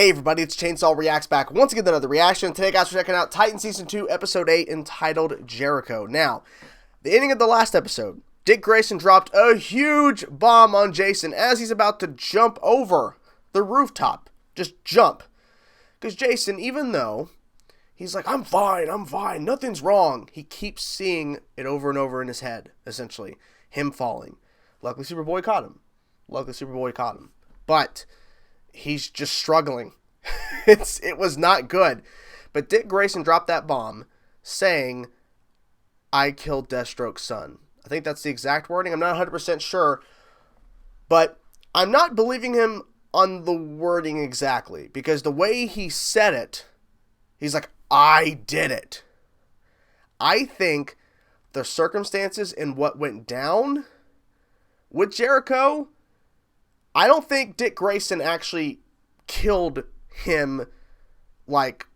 Hey everybody, it's Chainsaw Reacts back once again with another reaction. Today guys, we're checking out Titan Season 2 Episode 8 entitled Jericho. Now, the ending of the last episode, Dick Grayson dropped a huge bomb on Jason as he's about to jump over the rooftop. Just jump. Because Jason, even though he's like, I'm fine, nothing's wrong, he keeps seeing it over and over in his head, essentially. Him falling. Luckily Superboy caught him. But he's just struggling. It was not good. But Dick Grayson dropped that bomb saying, I killed Deathstroke's son. I think that's the exact wording. I'm not 100% sure. But I'm not believing him on the wording exactly. Because the way he said it, he's like, I did it. I think the circumstances and what went down with Jericho, I don't think Dick Grayson actually killed him like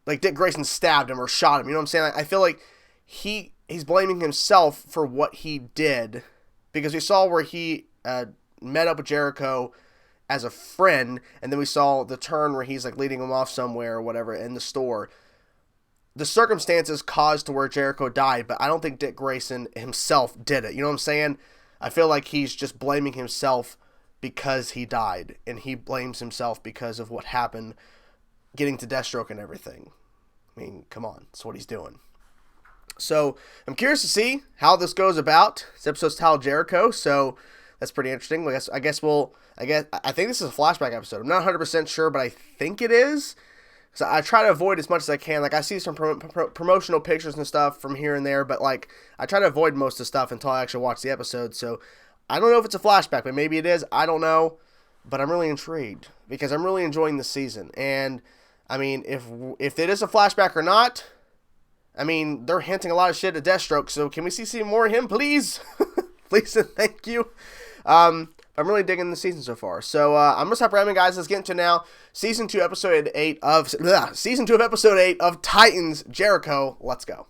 Dick Grayson stabbed him or shot him. You know what I'm saying? I feel like he's blaming himself for what he did, because we saw where he met up with Jericho as a friend, and then we saw the turn where he's like leading him off somewhere or whatever in the store. The circumstances caused to where Jericho died, but I don't think Dick Grayson himself did it. You know what I'm saying? I feel like he's just blaming himself because he died, and he blames himself because of what happened getting to Deathstroke and everything. I mean, come on, that's what he's doing. So I'm curious to see how this goes about. This episode's titled Jericho, so that's pretty interesting. I think this is a flashback episode. I'm not 100% sure, but I think it is. So I try to avoid as much as I can. Like, I see some promotional pictures and stuff from here and there, but like, I try to avoid most of the stuff until I actually watch the episode. So I don't know if it's a flashback, but maybe it is. I don't know, but I'm really intrigued because I'm really enjoying the season. And I mean, if it is a flashback or not, I mean, they're hinting a lot of shit at Deathstroke. So can we see more of him, please? Please and thank you. I'm really digging the season so far. So I'm gonna stop rambling, guys. Let's get into now season 2, episode 8 of Titans Jericho. Let's go.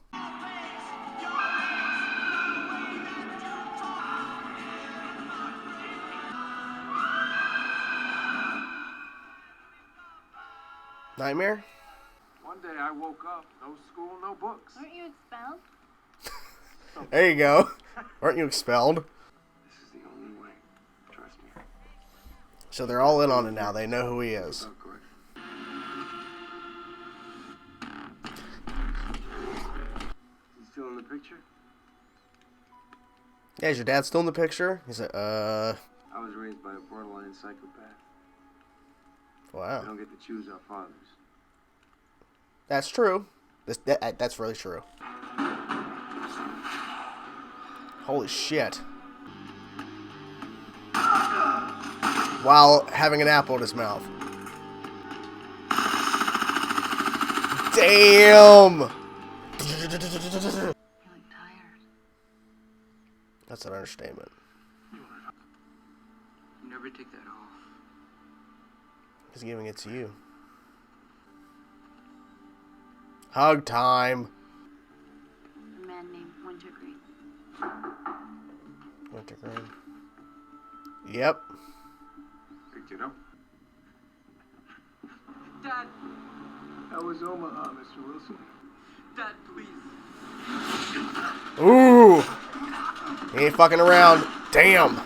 Nightmare? One day I woke up, no school, no books. Aren't you expelled? There you go. Aren't you expelled? This is the only way. Trust me. So they're all in on it now. They know who he is. He's still in the picture? Yeah, is your dad still in the picture? He's like, I was raised by a borderline psychopath. Wow. We don't get to choose our fathers. That's true. That's really true. Holy shit. While having an apple in his mouth. Damn! Feeling tired. That's an understatement. You never take that off. He's giving it to you. Hug time. A man named Wintergreen. Wintergreen. Yep. Hey, kiddo. Dad! That was Omaha, Mr. Wilson. Dad, please. Ooh! He ain't fucking around. Damn!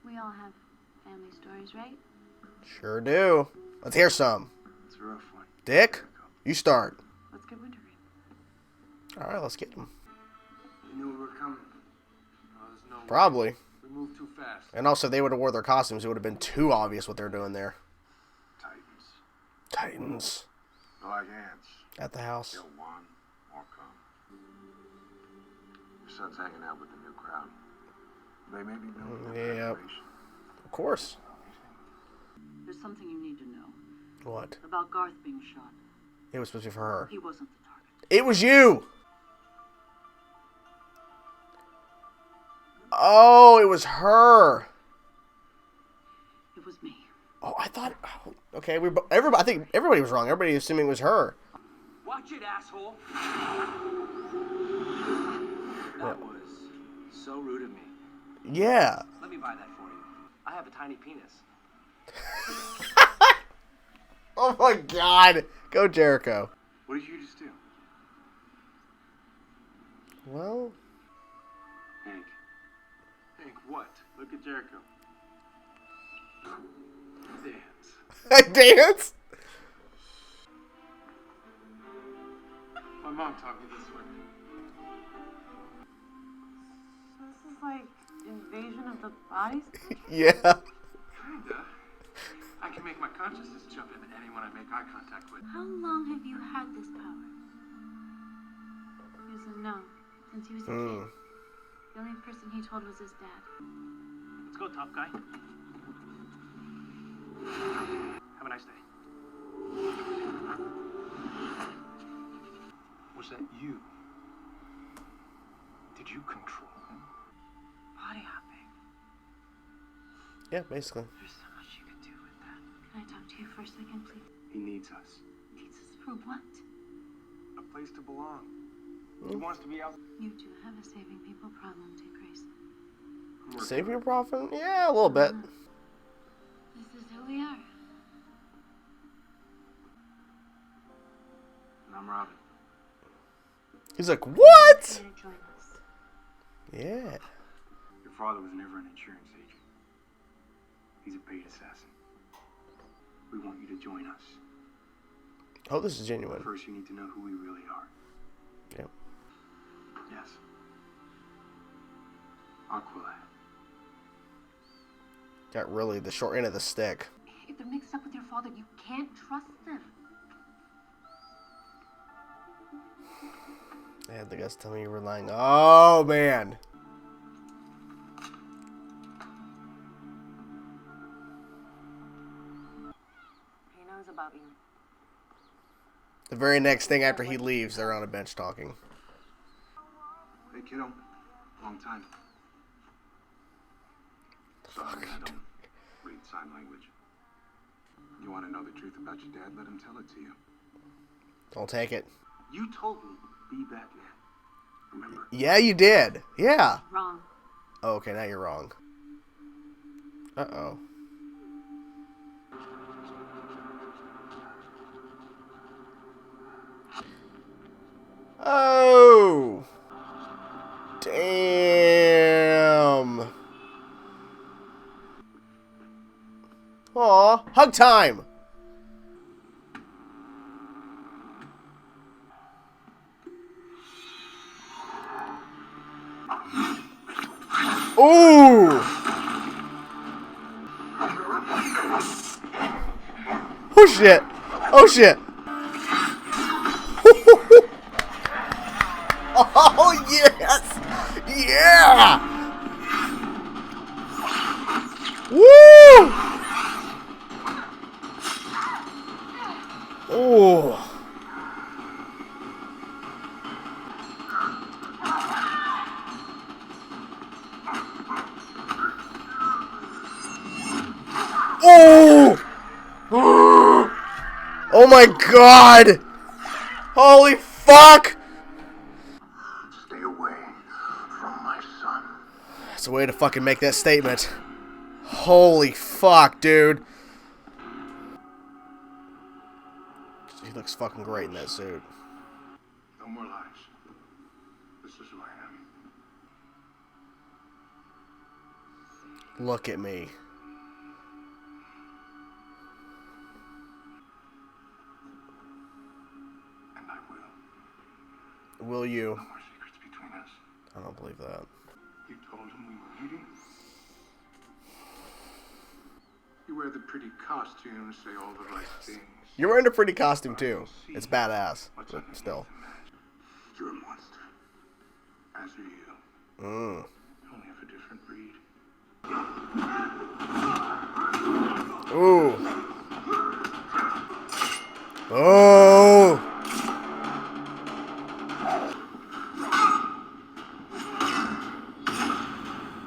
We all have family stories, right? Sure do. Let's hear some. It's a rough one. Dick, you start. Let's get Wintergreen. Alright, let's get him. You knew we were coming. There's no way. Probably. We moved too fast. And also, if they would have wore their costumes, it would have been too obvious what they're doing there. Titans. Like ants. At the house. Kill one, more come. Your son's hanging out with the new crowd. They may be building their Yep. preparation. Of course. There's something you need to know What? about Garth being shot. It was supposed to be for her. He wasn't the target. It was you! Oh, it was her. It was me. Oh, I thought... Oh, okay, I think everybody was wrong. Everybody assuming it was her. Watch it, asshole. That was So rude of me. Yeah. Let me buy that for you. I have a tiny penis. Oh my God. Go Jericho. What did you just do? Well. Hank. Hank, what? Look at Jericho. Dance. Dance? My mom taught me this one. This is like Invasion of the Body Snatchers? Yeah. Kinda. I can make my consciousness jump into anyone I make eye contact with. How long have you had this power? He doesn't know. Since he was a kid. The only person he told was his dad. Let's go, tough guy. Have a nice day. Was that you? Did you control him? Body hopping. Yeah, basically. There's so much you could do with that. Can I talk to you for a second, please? He needs us. Needs us for what? A place to belong. He wants to be out. You do have a saving people problem, Dick Grayson. Save your profit? Yeah, a little bit. This is who we are. And I'm Robin. He's like, what? You're gonna join us. Yeah. Your father was never an insurance agent. He's a paid assassin. We want you to join us. I hope this is genuine. First, you need to know who we really are. Yep. Yes. Aqualad. Got really the short end of the stick. If they're mixed up with your father, you can't trust them. They had the guys tell me you were lying. Oh, man. He knows about you. The very next thing after he leaves, they're on a bench talking. Hey, kiddo. Long time. Sorry, I don't read sign language. You want to know the truth about your dad? Let him tell it to you. Don't take it. You told me be Batman. Remember? Yeah, you did. Yeah. Wrong. Oh, okay, now you're wrong. Uh-oh. Oh! Damn! Aw, hug time! Ooh! Oh shit! Oh shit! Oh yes! Yeah! Woo! Oh! Oh! Oh my god! Holy fuck! Stay away from my son. That's a way to fucking make that statement. Holy fuck, dude. He looks fucking great in that suit. No more lies. This is who I am. Look at me. And I will. Will you? No more secrets between us. I don't believe that. You told him we were meeting? You wear the pretty costume, say all the right things. You're wearing a pretty costume too. It's badass, What's but underneath still. the mask? You're a monster. As are you. Mm. Only of a different breed. Ooh. Oh.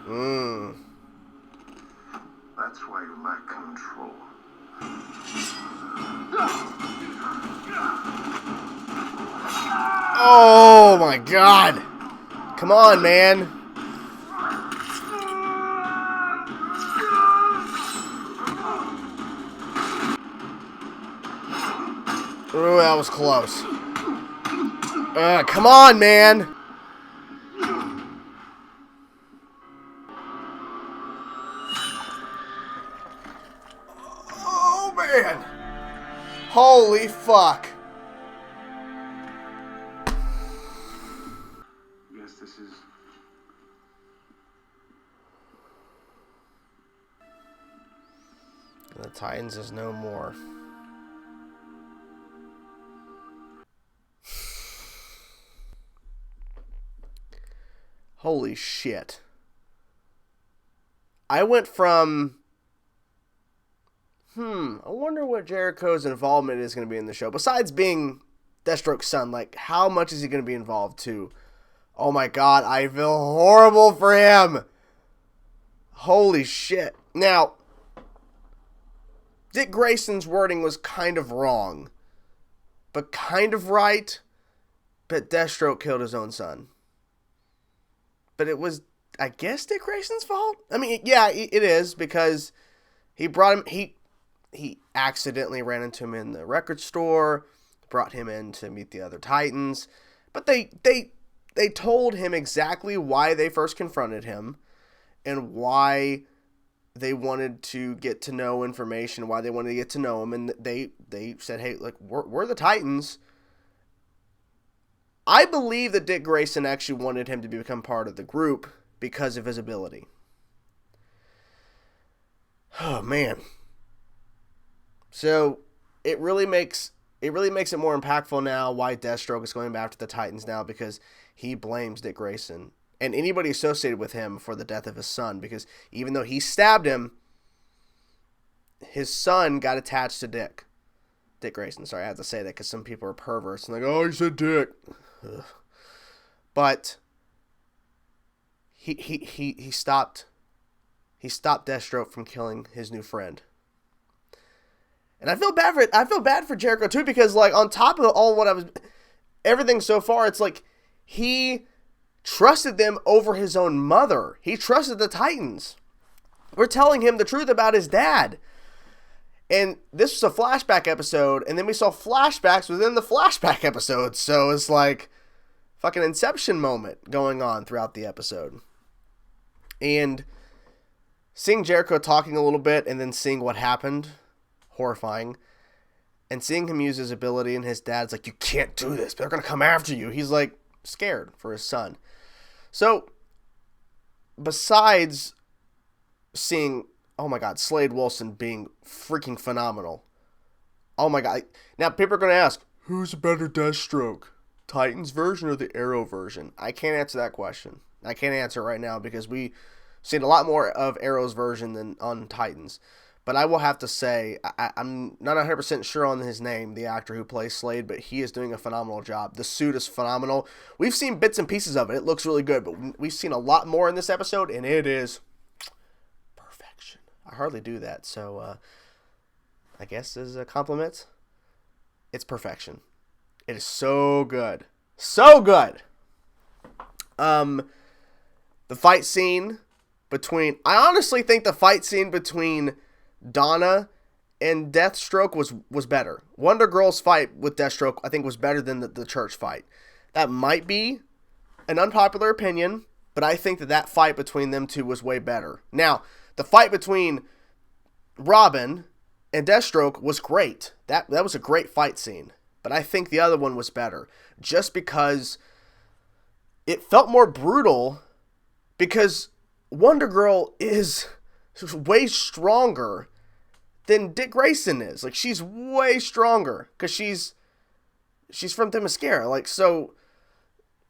Mm. That's why you lack control. Oh my god. Come on, man. Ooh, that was close. Come on, man. Oh, man. Holy fuck. I guess this is... The Titans is no more. Holy shit. I went from... I wonder what Jericho's involvement is going to be in the show. Besides being Deathstroke's son, like, how much is he going to be involved too? Oh my god, I feel horrible for him. Holy shit. Now, Dick Grayson's wording was kind of wrong, but kind of right. But Deathstroke killed his own son. But it was, I guess, Dick Grayson's fault? I mean, yeah, it is, because he brought him, he accidentally ran into him in the record store, brought him in to meet the other Titans, but they told him exactly why they first confronted him, and why they wanted to get to know information, why they wanted to get to know him, and they said, hey, like, we're the Titans. I believe that Dick Grayson actually wanted him to become part of the group because of his ability. Oh, man. So, it really makes it more impactful now why Deathstroke is going back to the Titans now, because he blames Dick Grayson and anybody associated with him for the death of his son, because even though he stabbed him, his son got attached to Dick Grayson. Sorry, I have to say that because some people are perverts and like, oh, you said Dick. Ugh. But he stopped Deathstroke from killing his new friend. And I feel bad for Jericho too, because like on top of everything so far, it's like he trusted them over his own mother. He trusted the Titans. We're telling him the truth about his dad. And this was a flashback episode, and then we saw flashbacks within the flashback episode. So it's like fucking Inception moment going on throughout the episode. And seeing Jericho talking a little bit and then seeing what happened, horrifying. And seeing him use his ability, and his dad's like, you can't do this, they're going to come after you. He's like scared for his son. So besides seeing, oh my god, Slade Wilson being freaking phenomenal. Oh my god. Now people are going to ask, who's a better Deathstroke? Titans version or the Arrow version? I can't answer that question. I can't answer right now because we've seen a lot more of Arrow's version than on Titans. But I will have to say, I'm not 100% sure on his name, the actor who plays Slade, but he is doing a phenomenal job. The suit is phenomenal. We've seen bits and pieces of it. It looks really good, but we've seen a lot more in this episode, and it is perfection. I hardly do that, so I guess as a compliment, it's perfection. It is so good. So good! The fight scene between... I honestly think the fight scene between Donna and Deathstroke was better. Wonder Girl's fight with Deathstroke, I think, was better than the church fight. That might be an unpopular opinion, but I think that fight between them two was way better. Now, the fight between Robin and Deathstroke was great. That was a great fight scene. But I think the other one was better. Just because it felt more brutal, because Wonder Girl is way stronger than Dick Grayson is. Like, she's way stronger because she's from Themyscira. Like, so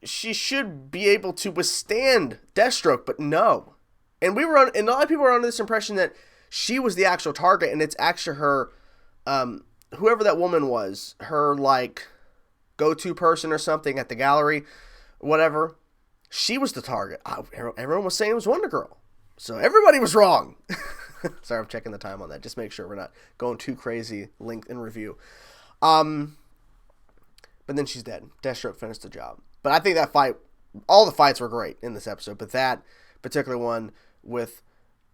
she should be able to withstand Deathstroke, but no. And a lot of people were under this impression that she was the actual target, and it's actually her, whoever that woman was, her like go-to person or something at the gallery, whatever. She was the target. Everyone was saying it was Wonder Girl. So everybody was wrong. Sorry, I'm checking the time on that. Just make sure we're not going too crazy length in review. But then she's dead. Deathstroke finished the job. But I think that fight, all the fights were great in this episode. But that particular one with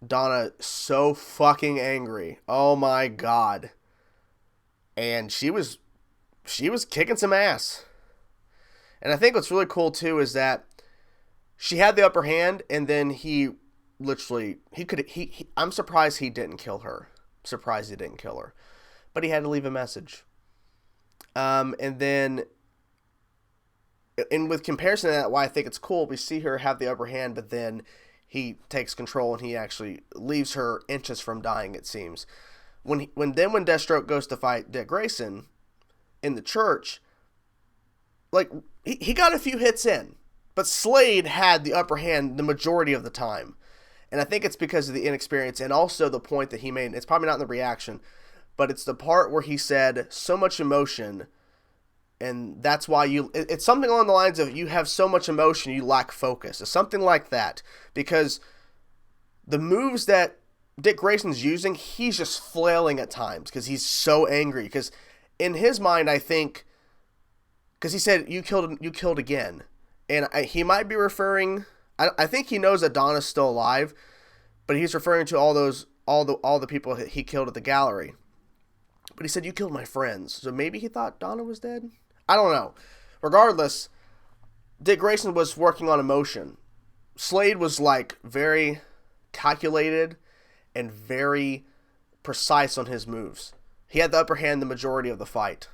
Donna so fucking angry. Oh my god. And she was she was kicking some ass. And I think what's really cool too is that she had the upper hand, and then he literally, I'm surprised he didn't kill her. Surprised he didn't kill her. But he had to leave a message. And then, and with comparison to that, why I think it's cool, we see her have the upper hand, but then he takes control and he actually leaves her inches from dying, it seems. When Deathstroke goes to fight Dick Grayson in the church, like, he got a few hits in, but Slade had the upper hand the majority of the time. And I think it's because of the inexperience, and also the point that he made. It's probably not in the reaction, but it's the part where he said so much emotion, and that's why it's something along the lines of, you have so much emotion, you lack focus. It's something like that, because the moves that Dick Grayson's using, he's just flailing at times because he's so angry. Because in his mind, I think, because he said, you killed again. And he might be referring, I think he knows that Donna's still alive, but he's referring to all the people he killed at the gallery. But he said, you killed my friends. So maybe he thought Donna was dead? I don't know. Regardless, Dick Grayson was working on emotion. Slade was like very calculated and very precise on his moves. He had the upper hand the majority of the fight.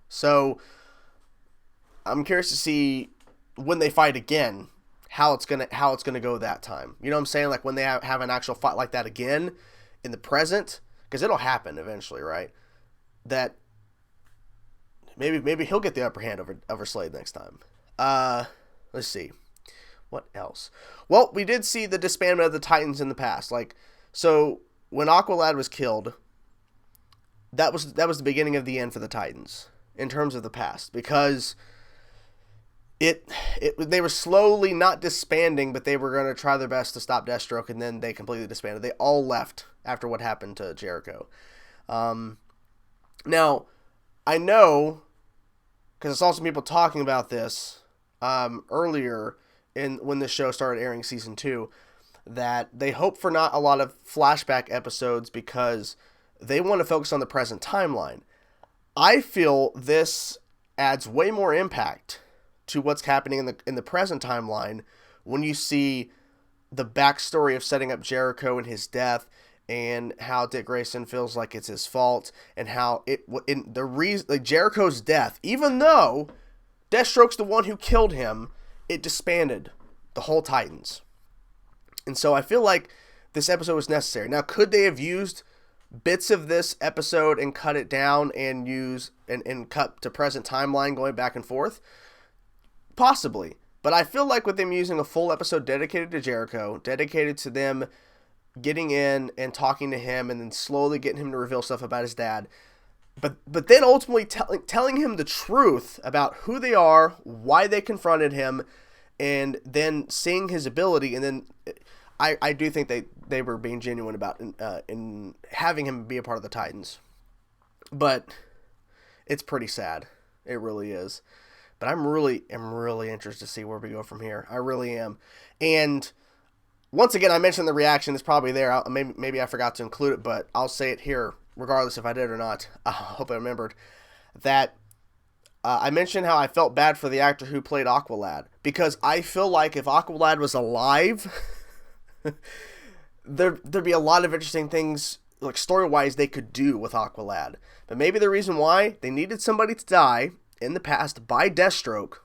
So I'm curious to see when they fight again, how it's gonna go that time. You know what I'm saying? Like when they have an actual fight like that again in the present, because it'll happen eventually, right? That maybe he'll get the upper hand over Slade next time. Let's see. What else? Well, we did see the disbandment of the Titans in the past. Like, so when Aqualad was killed, that was the beginning of the end for the Titans in terms of the past, because they were slowly not disbanding, but they were going to try their best to stop Deathstroke, and then they completely disbanded. They all left after what happened to Jericho. Now, I know, because I saw some people talking about this earlier when the show started airing season 2, that they hope for not a lot of flashback episodes because they want to focus on the present timeline. I feel this adds way more impact to what's happening in the present timeline when you see the backstory of setting up Jericho and his death, and how Dick Grayson feels like it's his fault, and how Jericho's death, even though Deathstroke's the one who killed him, it disbanded the whole Titans. And so I feel like this episode was necessary. Now, could they have used bits of this episode and cut it down and and cut to present timeline going back and forth? Possibly. But I feel like with them using a full episode dedicated to Jericho, dedicated to them getting in and talking to him, and then slowly getting him to reveal stuff about his dad, but then ultimately telling him the truth about who they are, why they confronted him, and then seeing his ability, and then I do think they were being genuine about in having him be a part of the Titans. But it's pretty sad. It really is. But I'm really interested to see where we go from here. I really am. And once again, I mentioned the reaction is probably there. Maybe I forgot to include it, but I'll say it here, regardless if I did or not. I hope I remembered that I mentioned how I felt bad for the actor who played Aqualad, because I feel like if Aqualad was alive, there'd be a lot of interesting things, like story-wise, they could do with Aqualad. But maybe the reason why they needed somebody to die in the past by Deathstroke,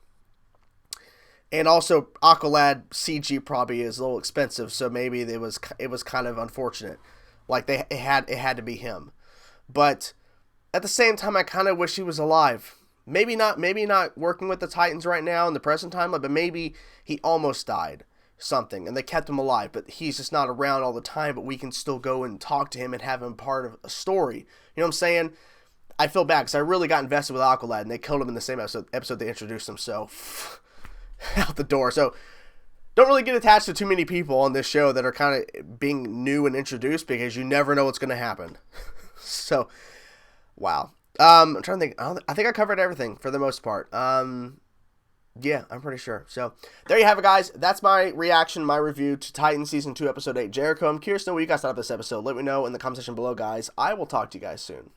and also Aqualad CG probably is a little expensive, so maybe it was kind of unfortunate. Like it had to be him. But at the same time, I kind of wish he was alive. Maybe not working with the Titans right now in the present time, but maybe he almost died. Something, and they kept him alive, but he's just not around all the time, but we can still go and talk to him and have him part of a story. You know what I'm saying? I feel bad because I really got invested with Aqualad, and they killed him in the same episode they introduced him, so out the door. So don't really get attached to too many people on this show that are kind of being new and introduced, because you never know what's going to happen. So, wow. I'm trying to think. I think I covered everything for the most part. Yeah, I'm pretty sure. So, there you have it, guys. That's my reaction, my review to Titan Season 2, Episode 8, Jericho. I'm curious to know what you guys thought of this episode. Let me know in the comment section below, guys. I will talk to you guys soon.